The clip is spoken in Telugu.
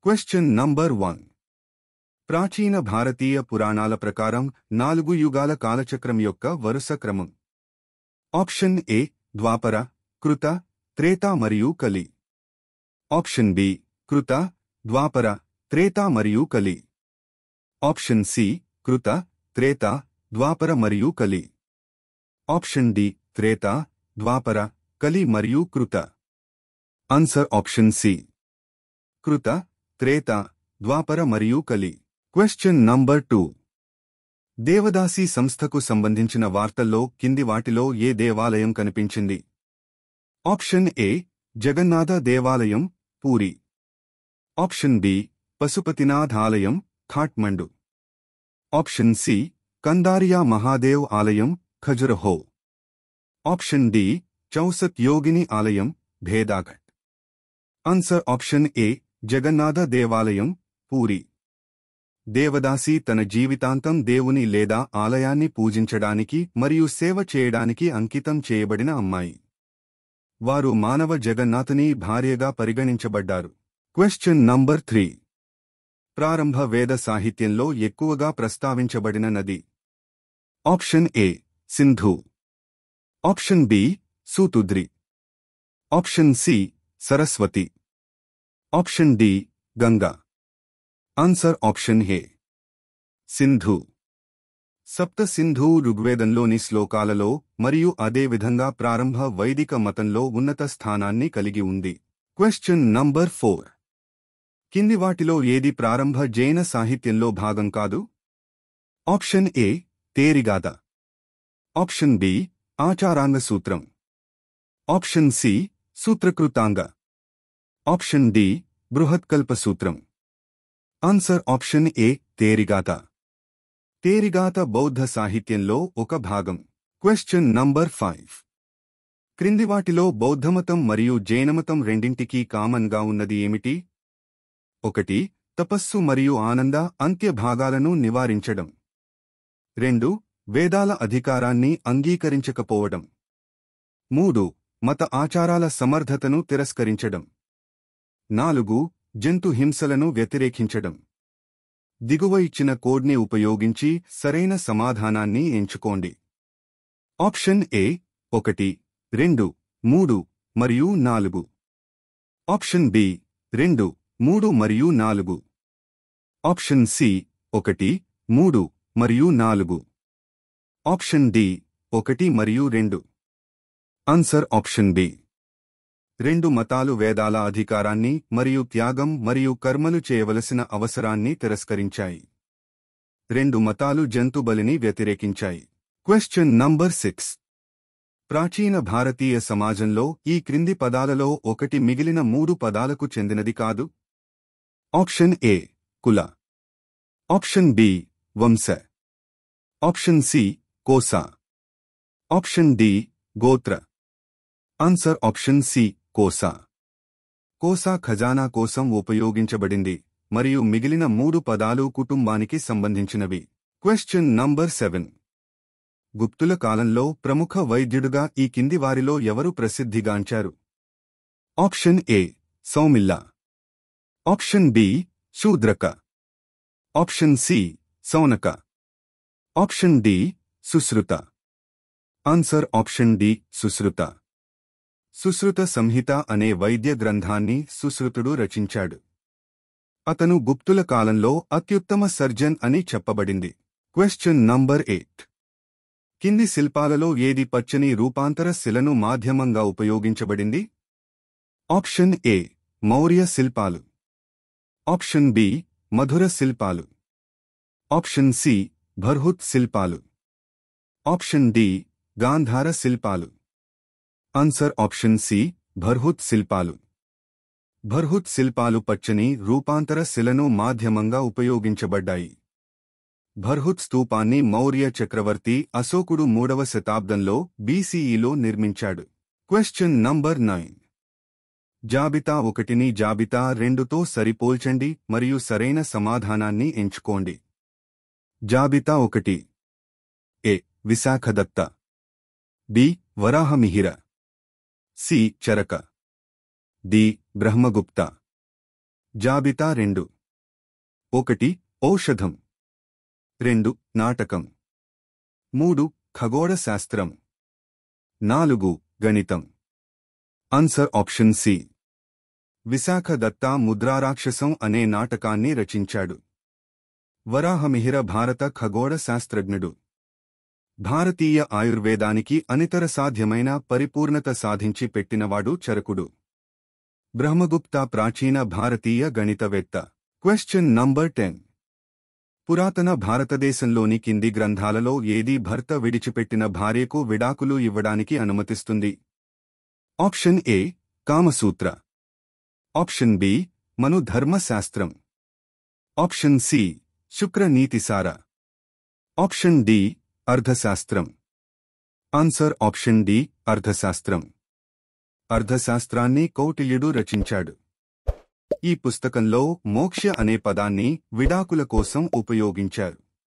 Question number 1. ప్రాచీన భారతీయ పురాణాల ప్రకారం 4 యుగాల కాలచక్రం యొక్క వరుస క్రమం. ఆప్షన్ ఏ ద్వాపర, కృత, త్రేత మరియు కలి. ఆప్షన్ బి కృత, ద్వాపర, త్రేత మరియు కలి. ఆప్షన్ సి కృత, త్రేత, ద్వాపర మరియు కలి. ఆప్షన్ డి త్రేత, ద్వాపర, కలి మరియు కృత. ఆన్సర్ ఆప్షన్ సి కృత, త్రేత, ద్వాపర మరియు కలి. Question number 2. దేవదాసి సంస్థకు సంబంధించిన వార్తల్లో కింది వాటిలో ఏ దేవాలయం కనిపించింది? ఆప్షన్ ఏ జగన్నాథ దేవాలయం, పూరి. ఆప్షన్ బి పశుపతినాథ్ ఆలయం, ఖాట్మండు. ఆప్షన్ సి కందారియా మహాదేవ్ ఆలయం, ఖజురహో. ఆప్షన్ డి చౌసత్ యోగిని ఆలయం, భేదాఘట్. ఆన్సర్ ఆప్షన్ ఏ జగన్నాథ దేవాలయం, పూరి. దేవదాసి తన జీవితాంతం దేవుని లేదా ఆలయాన్ని పూజించడానికి మరియు సేవ చేయడానికి అంకితం చేయబడిన అమ్మాయి. వారు మానవ జగన్నాథుని భార్యగా పరిగణించబడ్డారు. Question number 3. ప్రారంభ వేద సాహిత్యంలో ఎక్కువగా ప్రస్తావించబడిన నది. Option A Sindhu. Option B Sutudri. Option C Saraswati. Option D Ganga. Answer option A Sindhu. Sapta Sindhu ఋగ్వేదంలోని శ్లోకాలలో మరియు అదేవిధంగా ప్రారంభ వైదిక మతంలో ఉన్నత స్థానాన్ని కలిగి ఉంది. Question number 4. కింది వాటిలో ఏది ప్రారంభ జైన సాహిత్యంలో భాగం కాదు? Option A Therigatha. Option B Acharanga Sutra. Option C Sutrakritanga. Option D Brihatkalpa Sutra. Answer option A తేరిగాథ. తేరిగాథ బౌద్ధ సాహిత్యంలో ఒక భాగం. Question number 5. క్రింది వాటిలో బౌద్ధమతం మరియు జైనమతం రెండింటికీ కామన్గా ఉన్నది ఏమిటి? 1. తపస్సు మరియు ఆనంద అంత్య భాగాలను నివారించడం. 2. వేదాల అధికారాన్ని అంగీకరించకపోవడం. 3. మత ఆచారాల సమర్థతను తిరస్కరించడం. 4. జంతు హింసలను వ్యతిరేకించడం. దిగువ ఇచ్చిన కోడ్ని ఉపయోగించి సరైన సమాధానాన్ని ఎంచుకోండి. ఆప్షన్ ఏ 1, 2, 3 మరియు 4. ఆప్షన్ బి 2, 3 మరియు 4. ఆప్షన్ సి 1, 3 మరియు 4. ఆప్షన్ డి 1 మరియు 2. Answer option B. 2 మతాలు వేదాల అధికారాన్ని మరియు త్యాగం మరియు కర్మలు చేయవలసిన అవసరాన్ని తిరస్కరించాయి. 2 మతాలు జంతు బలిని వ్యతిరేకించాయి. Question number 6. ప్రాచీన భారతీయ సమాజంలో ఈ క్రింది పదాలలో ఒకటి మిగిలిన 3 పదాలకు చెందినది కాదు? ఆప్షన్ ఏ కుల. ఆప్షన్ బి వంశ. ఆప్షన్ సి కోస. ఆప్షన్ డి గోత్ర. ఆన్సర్ ఆప్షన్ సి కోసా. కోసా ఖజానా కోసం ఉపయోగించబడింది మరియు మిగిలిన 3 పదాలు కుటుంబానికి సంబంధించినవి. Question number 7. గుప్తుల కాలంలో ప్రముఖ వైద్యుడుగా ఈ కింది వారిలో ఎవరు ప్రసిద్ధిగాంచారు? Option A Saumilla. Option B Shudraka. Option C Shaunaka. Option D Sushruta. Answer option D Sushruta. Sushruta Samhita అనే వైద్య గ్రంథాన్ని సుశ్రుతుడు రచించాడు. అతను గుప్తుల కాలంలో అత్యుత్తమ సర్జన్ అని చెప్పబడింది. Question number 8. కింది శిల్పాలలో ఏది పచ్చని రూపాంతర శిలను మాధ్యమంగా ఉపయోగించబడింది? ఆప్షన్ ఏ మౌర్య శిల్పాలు. ఆప్షన్ బి మధుర శిల్పాలు. ఆప్షన్ సి బర్హుత్ శిల్పాలు. ఆప్షన్ డి గాంధార శిల్పాలు. ఆన్సర్ ఆప్షన్ సి బర్హుత్ శిల్పాలు. బర్హుత్ శిల్పాలు పచ్చని రూపాంతర శిలను మాధ్యమంగా ఉపయోగించబడ్డాయి. బర్హుత్ స్తూపాన్ని మౌర్య చక్రవర్తి అశోకుడు 3వ శతాబ్దంలో బీసీఈలో నిర్మించాడు. Question number 9. జాబితా 1ని జాబితా 2తో సరిపోల్చండి మరియు సరైన సమాధానాన్ని ఎంచుకోండి. జాబితా 1. A Vishakhadatta. B Varahamihira. C Charaka. D Brahmagupta. జాబితా 2. 1. ఔషధం. 2. నాటకం. 3. ఖగోళ శాస్త్రం. 4. గణితం. Answer option C. Vishakha Datta Mudrarakshasa అనే నాటకాన్ని రచించాడు. వరాహమిహిర భారత ఖగోళ శాస్త్రజ్ఞుడు. భారతీయ ఆయుర్వేదానికి అనితర సాధ్యమైన పరిపూర్ణత సాధించి పెట్టినవాడు చరకుడు. బ్రహ్మగుప్త ప్రాచీన భారతీయ గణితవేత్త. Question number 10. పురాతన భారతదేశంలోని కింది గ్రంథాలలో ఏది భర్త విడిచిపెట్టిన భార్యకు విడాకులు ఇవ్వడానికి అనుమతిస్తుంది? Option A Kamasutra. Option B Manu Dharmashastra. Option C Shukra Nitisara. Option D Arthashastra. Answer option D Arthashastra. అర్థశాస్త్రాన్ని కౌటిల్యుడు రచించాడు. ఈ పుస్తకంలో మోక్ష అనే పదాన్ని విడాకుల కోసం ఉపయోగించారు.